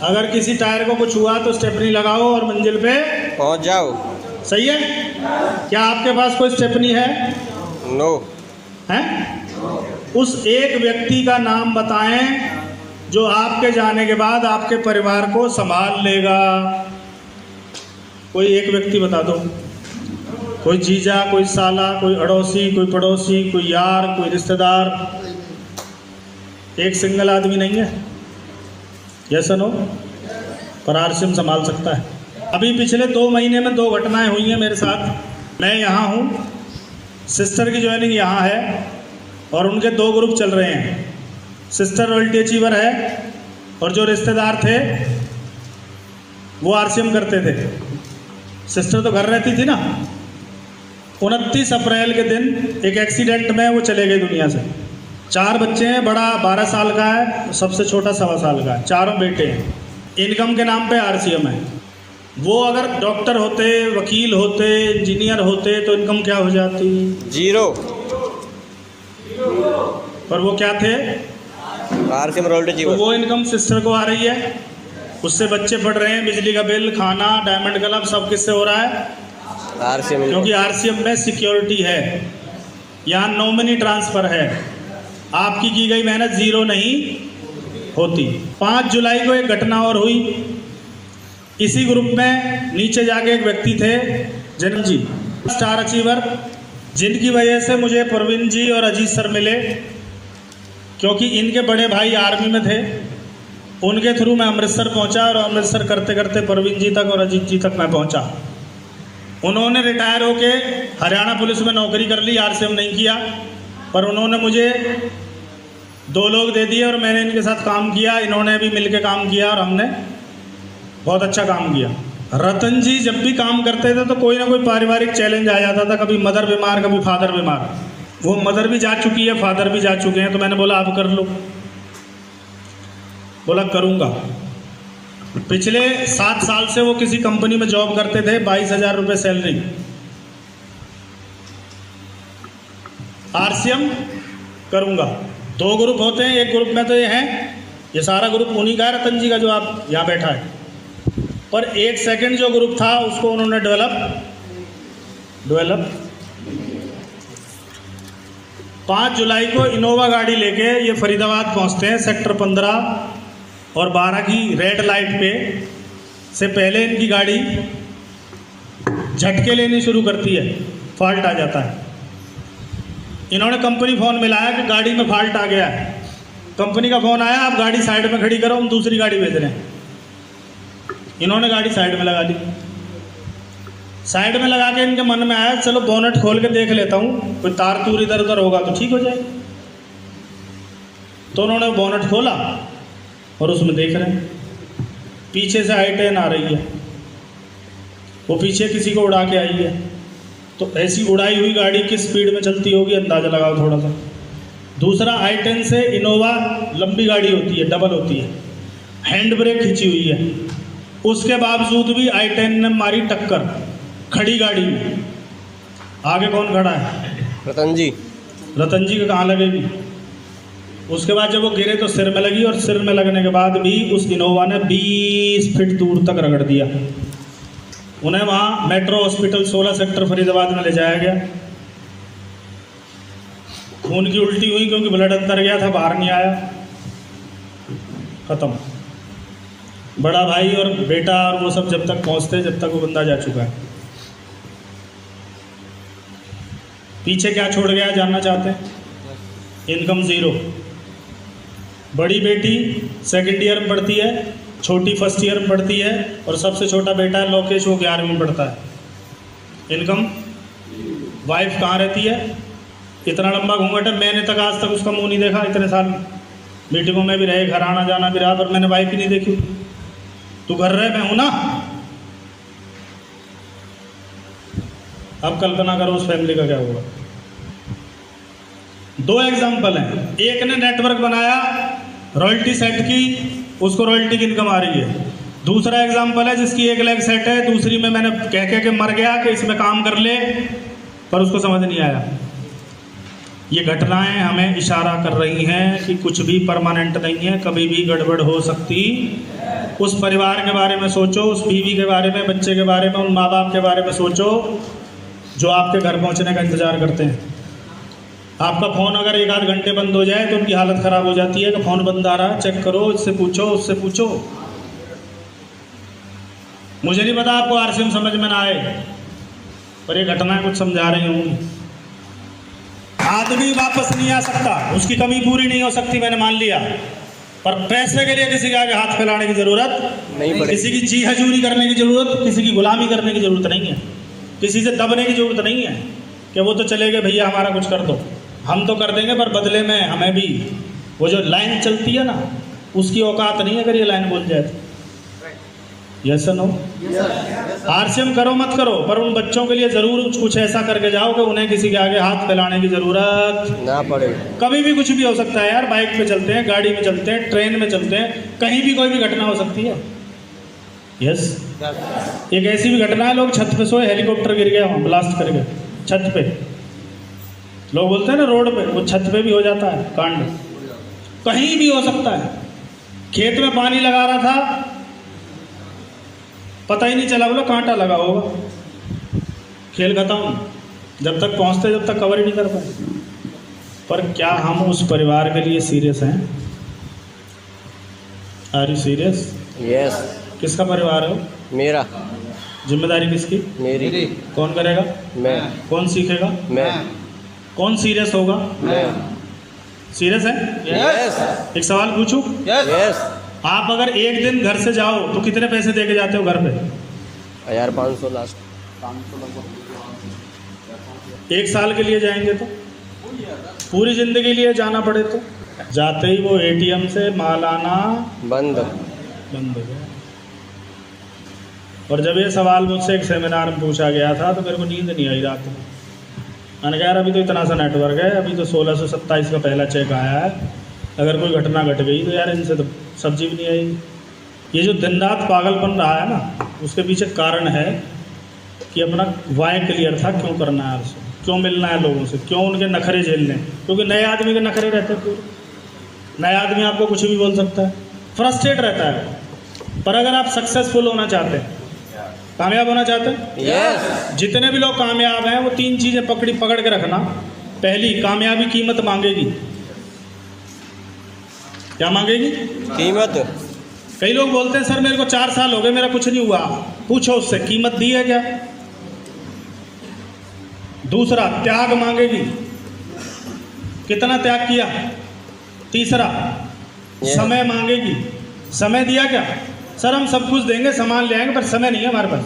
अगर किसी टायर को कुछ हुआ तो स्टेपनी लगाओ और मंजिल पे पहुंच जाओ। सही है? क्या आपके पास कोई स्टेपनी है? नो। है? उस एक व्यक्ति का नाम बताएं जो आपके जाने के बाद आपके परिवार को संभाल लेगा। कोई एक व्यक्ति बता दो। कोई जीजा, कोई साला, कोई अड़ोसी, कोई पड़ोसी, कोई यार, कोई रिश्तेदार। एक सिंगल आदमी नहीं है? Yes no? पर आरसीएम संभाल सकता है। अभी पिछले 2 महीने में 2 घटनाएं हुई हैं मेरे साथ। मैं यहाँ हूँ, सिस्टर की ज्वाइनिंग यहाँ है और उनके 2 ग्रुप चल रहे हैं। सिस्टर रॉयल्टी अचीवर है और जो रिश्तेदार थे वो आरसीएम करते थे। सिस्टर तो घर रहती थी ना। 29 अप्रैल के दिन एक एक्सीडेंट में वो चले गए दुनिया से। 4 बच्चे हैं, बड़ा 12 साल का है, सबसे छोटा 1.25 साल का है। 4 बेटे हैं। इनकम के नाम पे आरसीएम है। वो अगर डॉक्टर होते, वकील होते, इंजीनियर होते तो इनकम क्या हो जाती? 0। पर वो क्या थे? RCM royalty. तो वो इनकम सिस्टर को आ रही है, उससे बच्चे पढ़ रहे हैं, बिजली का बिल, खाना, डायमंड क्लब, सब किससे हो रहा है? आरसीएम। क्योंकि आरसीएम में सिक्योरिटी है, यहाँ नॉमिनी ट्रांसफ़र है। आपकी की गई मेहनत 0 नहीं होती। 5 जुलाई को एक घटना और हुई। इसी ग्रुप में नीचे जाके एक व्यक्ति थे, जन्म जी, स्टार अचीवर, जिनकी वजह से मुझे प्रवीण जी और अजीत सर मिले, क्योंकि इनके बड़े भाई आर्मी में थे। उनके थ्रू मैं अमृतसर पहुंचा और अमृतसर करते करते प्रवीण जी तक और अजीत जी तक मैं पहुंचा। उन्होंने रिटायर होके हरियाणा पुलिस में नौकरी कर ली, आरसीएम नहीं किया, पर उन्होंने मुझे 2 लोग दे दिए और मैंने इनके साथ काम किया। इन्होंने भी मिलके काम किया और हमने बहुत अच्छा काम किया। रतन जी जब भी काम करते थे तो कोई ना कोई पारिवारिक चैलेंज आ जाता था। कभी मदर बीमार, कभी फादर बीमार। वो मदर भी जा चुकी है, फादर भी जा चुके हैं, तो मैंने बोला आप कर लो। बोला करूँगा। पिछले 7 साल से वो किसी कंपनी में जॉब करते थे, 22,000 रुपये सैलरी। आरसीएम करूँगा। 2 ग्रुप होते हैं, एक ग्रुप में तो ये हैं, ये सारा ग्रुप उन्हीं का है, रतन जी का, जो आप यहाँ बैठा है। पर 1 सेकंड जो ग्रुप था उसको उन्होंने डेवलप 5 जुलाई को इनोवा गाड़ी लेके ये फरीदाबाद पहुँचते हैं। सेक्टर 15 और 12 की रेड लाइट पे से पहले इनकी गाड़ी झटके लेनी शुरू करती है, फॉल्ट आ जाता है। इन्होंने कंपनी फ़ोन मिलाया कि गाड़ी में फॉल्ट आ गया है। कंपनी का फ़ोन आया, आप गाड़ी साइड में खड़ी करो, हम दूसरी गाड़ी भेज रहे हैं। इन्होंने गाड़ी साइड में लगा दी। साइड में लगा के इनके मन में आया चलो बोनट खोल के देख लेता हूँ, कोई तार तूर इधर उधर होगा तो ठीक हो जाए। तो उन्होंने बोनट खोला और उसमें देख रहे हैं पीछे से I-10 आ रही है। वो पीछे किसी को उड़ा के आई है। तो ऐसी उड़ाई हुई गाड़ी किस स्पीड में चलती होगी अंदाज़ा लगाओ थोड़ा सा। दूसरा I-10 से इनोवा लंबी गाड़ी होती है, डबल होती है, हैंड ब्रेक खींची हुई है। उसके बावजूद भी I-10 ने मारी टक्कर खड़ी गाड़ी में। आगे कौन खड़ा है? रतन जी। रतन जी का कहाँ लगेगी? उसके बाद जब वो गिरे तो सिर में लगी, और सिर में लगने के बाद भी उस इनोवा ने 20 फीट दूर तक रगड़ दिया। उन्हें वहाँ मेट्रो हॉस्पिटल 16 सेक्टर फरीदाबाद में ले जाया गया। खून की उल्टी हुई क्योंकि ब्लड अंदर गया था, बाहर नहीं आया। खत्म। बड़ा भाई और बेटा और वो सब जब तक पहुँचते, जब तक वो बंदा जा चुका है। पीछे क्या छोड़ गया जानना चाहते हैं? इनकम 0। बड़ी बेटी 2nd ईयर में पढ़ती है, छोटी 1st ईयर में पढ़ती है, और सबसे छोटा बेटा है लोकेश, वो 11वीं में पढ़ता है। इनकम। वाइफ कहाँ रहती है? इतना लंबा घूंघट है, मैंने तक आज तक उसका मुंह नहीं देखा। इतने साल मीटिंगों में भी रहे, घर आना जाना भी रहा, पर मैंने वाइफ ही नहीं देखी। तू घर रहे, मैं हूं ना। अब कल्पना करो उस फैमिली का क्या होगा। 2 एग्जाम्पल हैं। एक ने नेटवर्क बनाया, रॉयल्टी सेट की, उसको रॉयल्टी की इनकम आ रही है। दूसरा एग्जाम्पल है जिसकी 1 लाख सेट है, दूसरी में मैंने कह के मर गया कि इसमें काम कर ले, पर उसको समझ नहीं आया। ये घटनाएं हमें इशारा कर रही हैं कि कुछ भी परमानेंट नहीं है, कभी भी गड़बड़ हो सकती उस परिवार के बारे में सोचो, उस बीवी के बारे में, बच्चे के बारे में, उन माँ बाप के बारे में सोचो जो आपके घर पहुंचने का इंतज़ार करते हैं। आपका फ़ोन अगर 1-8 घंटे बंद हो जाए तो उनकी हालत ख़राब हो जाती है कि फ़ोन बंद आ रहा है, चेक करो, इससे पूछो, उससे पूछो। मुझे नहीं पता आपको आरसीएम समझ में ना आए, पर ये घटनाएं कुछ समझा रही हूँ। आदमी वापस नहीं आ सकता, उसकी कमी पूरी नहीं हो सकती, मैंने मान लिया, पर पैसे के लिए किसी के आगे हाथ फैलाने की ज़रूरत नहीं, किसी की जी हजूरी करने की ज़रूरत, किसी की गुलामी करने की ज़रूरत नहीं है, किसी से दबने की ज़रूरत नहीं है कि वो तो चले गए भैया हमारा कुछ कर दो, हम तो कर देंगे पर बदले में हमें भी वो जो लाइन चलती है ना, उसकी औकात नहीं है अगर ये लाइन बोल जाए तो। यस नो आरसीएम करो मत करो, पर उन बच्चों के लिए ज़रूर कुछ ऐसा करके जाओ कि उन्हें किसी के आगे हाथ फैलाने की ज़रूरत ना पड़े। कभी भी कुछ भी हो सकता है यार, बाइक पे चलते हैं, गाड़ी में चलते हैं, ट्रेन में चलते हैं, कहीं भी कोई भी घटना हो सकती है। यस एक ऐसी भी घटना है, लोग छत पे सोए, हेलीकॉप्टर गिर गया, वहाँ ब्लास्ट कर गए छत पे। लोग बोलते हैं ना रोड पे, वो छत पे भी हो जाता है कांड, कहीं भी हो सकता है। खेत में पानी लगा रहा था, पता ही नहीं चला, बोला कांटा लगा होगा, खेल खत्म। जब तक पहुंचते जब तक कवर ही नहीं कर पाए। पर क्या हम उस परिवार के लिए सीरियस हैं? Are you serious? यस। किसका परिवार है? मेरा। जिम्मेदारी किसकी? मेरी। कौन करेगा? मैं। कौन सीखेगा? मैं। कौन सीरियस होगा? मैं। सीरियस है? यस। एक सवाल पूछूं? यस। आप अगर एक दिन घर से जाओ तो कितने पैसे दे के जाते हो घर पे? 1500 लास्ट। 1 साल के लिए जाएंगे तो? पूरी जिंदगी के लिए जाना पड़े तो? जाते ही वो एटीएम से माल आना बंद हो गया। और जब ये सवाल मुझसे एक सेमिनार में पूछा गया था तो मेरे को नींद नहीं आई रात में। मैंने कहा यार अभी तो इतना सा नेटवर्क है, अभी तो 1627 का पहला चेक आया है, अगर कोई घटना घट गई तो यार इनसे तो सब्जी भी नहीं आएगी। ये जो दिन रात पागलपन रहा है ना, उसके पीछे कारण है कि अपना वाय क्लियर था, क्यों करना है उससे, क्यों मिलना है लोगों से, क्यों उनके नखरे झेलने, क्योंकि नए आदमी के नखरे रहते हैं पूरे। नया आदमी आपको कुछ भी बोल सकता है, फ्रस्ट्रेट रहता है। पर अगर आप सक्सेसफुल होना चाहते हैं, कामयाब होना चाहते हैं, यस। जितने भी लोग कामयाब हैं वो 3 चीज़ें पकड़ के रखना। पहली, कामयाबी कीमत मांगेगी। क्या मांगेगी? कीमत। कई लोग बोलते हैं सर मेरे को 4 साल हो गए, मेरा कुछ नहीं हुआ। पूछो उससे कीमत दी है क्या? दूसरा, त्याग मांगेगी, कितना त्याग किया? तीसरा, समय मांगेगी, समय दिया क्या? सर हम सब कुछ देंगे, सामान ले आएंगे, पर समय नहीं है हमारे पास।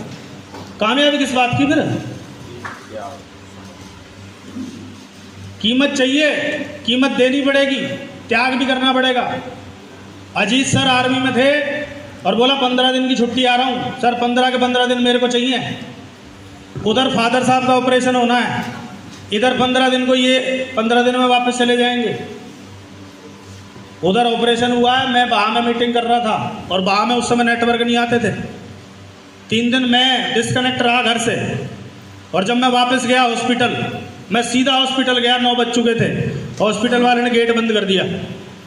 कामयाबी किस बात की फिर? कीमत चाहिए, कीमत देनी पड़ेगी, त्याग भी करना पड़ेगा। अजीत सर आर्मी में थे और बोला 15 दिन की छुट्टी आ रहा हूँ सर, 15 के 15 दिन मेरे को चाहिए। उधर फादर साहब का ऑपरेशन होना है, इधर 15 दिन को, ये 15 दिन में वापस चले जाएंगे। उधर ऑपरेशन हुआ है, मैं वहाँ में मीटिंग कर रहा था और वहाँ में उस समय नेटवर्क नहीं आते थे। 3 दिन मैं डिस्कनेक्ट रहा घर से, और जब मैं वापस गया हॉस्पिटल, मैं सीधा हॉस्पिटल गया, 9 बज चुके थे, हॉस्पिटल वाले ने गेट बंद कर दिया,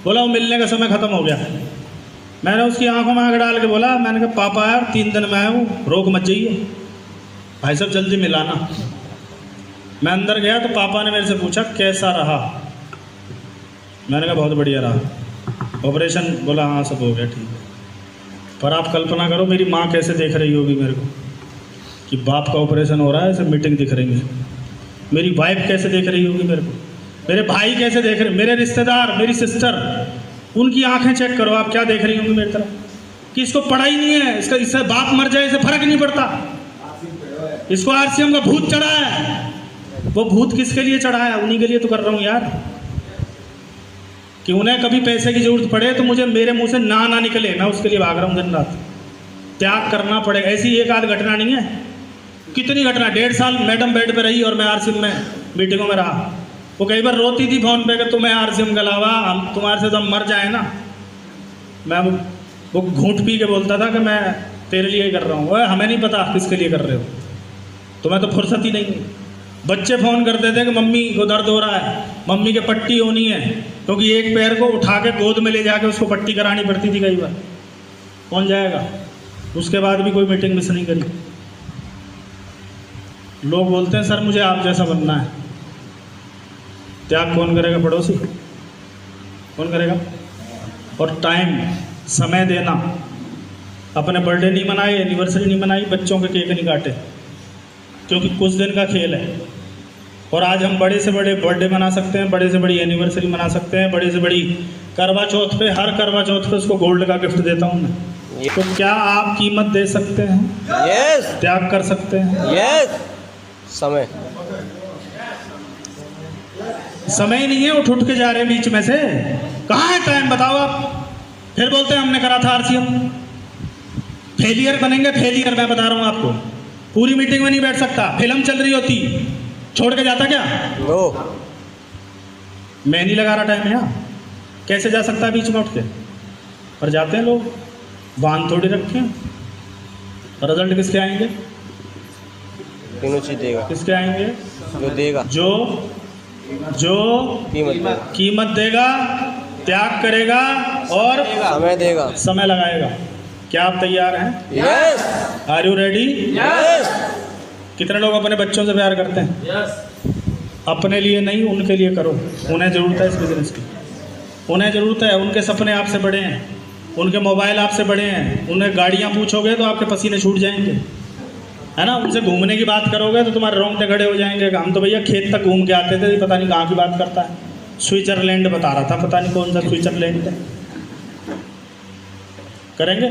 बोला वो मिलने का समय ख़त्म हो गया। मैंने उसकी आंखों में आंख डाल के बोला, मैंने कहा पापा यार 3 दिन में आया हूँ, रोक मत जाइए, भाई साहब जल्दी मिलाना। मैं अंदर गया तो पापा ने मेरे से पूछा कैसा रहा? मैंने कहा बहुत बढ़िया रहा। ऑपरेशन? बोला हाँ सब हो गया, ठीक है। पर आप कल्पना करो मेरी माँ कैसे देख रही होगी मेरे को कि बाप का ऑपरेशन हो रहा है, ऐसे मीटिंग दिख रही है। मेरी वाइफ कैसे देख रही होगी मेरे को, मेरे भाई कैसे देख रहे, मेरे रिश्तेदार, मेरी सिस्टर, उनकी आंखें चेक करो आप क्या देख रही होंगी मेरी तरफ, कि इसको पढ़ा ही नहीं है, इसका, इससे बाप मर जाए इसे फर्क नहीं पड़ता, इसको आरसीएम का भूत चढ़ा है। वो भूत किसके लिए चढ़ा है? उन्हीं के लिए तो कर रहा हूँ यार, कि उन्हें कभी पैसे की जरूरत पड़े तो मुझे मेरे मुंह से ना निकले, मैं उसके लिए भाग रहा हूँ दिन रात। त्याग करना पड़ेगा। ऐसी एक आध घटना नहीं है, कितनी घटना। 1.5 साल मैडम बेड पे रही और मैं आरसीएम में मीटिंगों में रहा। वो कई बार रोती थी फ़ोन पे कि तुम्हें आरसीएम के अलावा हम तुम्हारे से तो हम मर जाए ना। मैं वो घूंट पी के बोलता था कि मैं तेरे लिए ही कर रहा हूँ। वह हमें नहीं पता किसके लिए कर रहे हो, तुम्हें तो फुर्सत ही नहीं। बच्चे फ़ोन करते थे कि मम्मी को दर्द हो रहा है, मम्मी के पट्टी होनी है, क्योंकि एक पैर को उठा के गोद में ले जाके उसको पट्टी करानी पड़ती थी कई बार। कौन जाएगा? उसके बाद भी कोई मीटिंग मिस नहीं करी। लोग बोलते हैं सर मुझे आप जैसा बनना है। त्याग कौन करेगा? पड़ोसी। कौन करेगा? और टाइम, समय देना। अपने बर्थडे नहीं मनाए, एनिवर्सरी नहीं मनाई, बच्चों के केक नहीं काटे, क्योंकि कुछ दिन का खेल है। और आज हम बड़े से बड़े बर्थडे मना सकते हैं, बड़े से बड़ी एनिवर्सरी मना सकते हैं, बड़े से बड़ी करवा चौथ पे, हर करवा चौथ पे उसको गोल्ड का गिफ्ट देता हूँ मैं। तो क्या आप कीमत दे सकते हैं? यस। त्याग कर सकते हैं? यस। समय। समय ही नहीं है, उठ के जा रहे हैं बीच में से। कहाँ है टाइम? बताओ आप। फिर बोलते हैं हमने करा था आरसीएम। फेलियर बनेंगे, फेलियर। मैं बता रहा हूँ आपको, पूरी मीटिंग में नहीं बैठ सकता। फिल्म चल रही होती, छोड़ के जाता क्या? नो। मैं नहीं लगा रहा टाइम यहाँ, कैसे जा सकता है बीच में उठ के? पर जाते हैं लोग, बांध थोड़ी रखे हैं। रिजल्ट किसके आएंगे? तीनों चीज देगा। किसके आएंगे? जो देगा, जो कीमत देगा, त्याग करेगा और समय देगा, समय लगाएगा। क्या आप तैयार हैं? Yes. Are you ready? Yes. कितने लोग अपने बच्चों से प्यार करते हैं? यस। अपने लिए नहीं, उनके लिए करो। उन्हें ज़रूरत है इस बिजनेस की, उन्हें ज़रूरत है। उनके सपने आपसे बड़े हैं, उनके मोबाइल आपसे बड़े हैं। उन्हें गाड़ियाँ पूछोगे तो आपके पसीने छूट जाएंगे, है ना? उनसे घूमने की बात करोगे तो तुम्हारे रोंगटे खड़े हो जाएंगे। हम तो भैया खेत तक घूम के आते थे, पता नहीं कहाँ की बात करता है। स्विट्जरलैंड बता रहा था, पता नहीं कौन सा स्विट्जरलैंड है। करेंगे?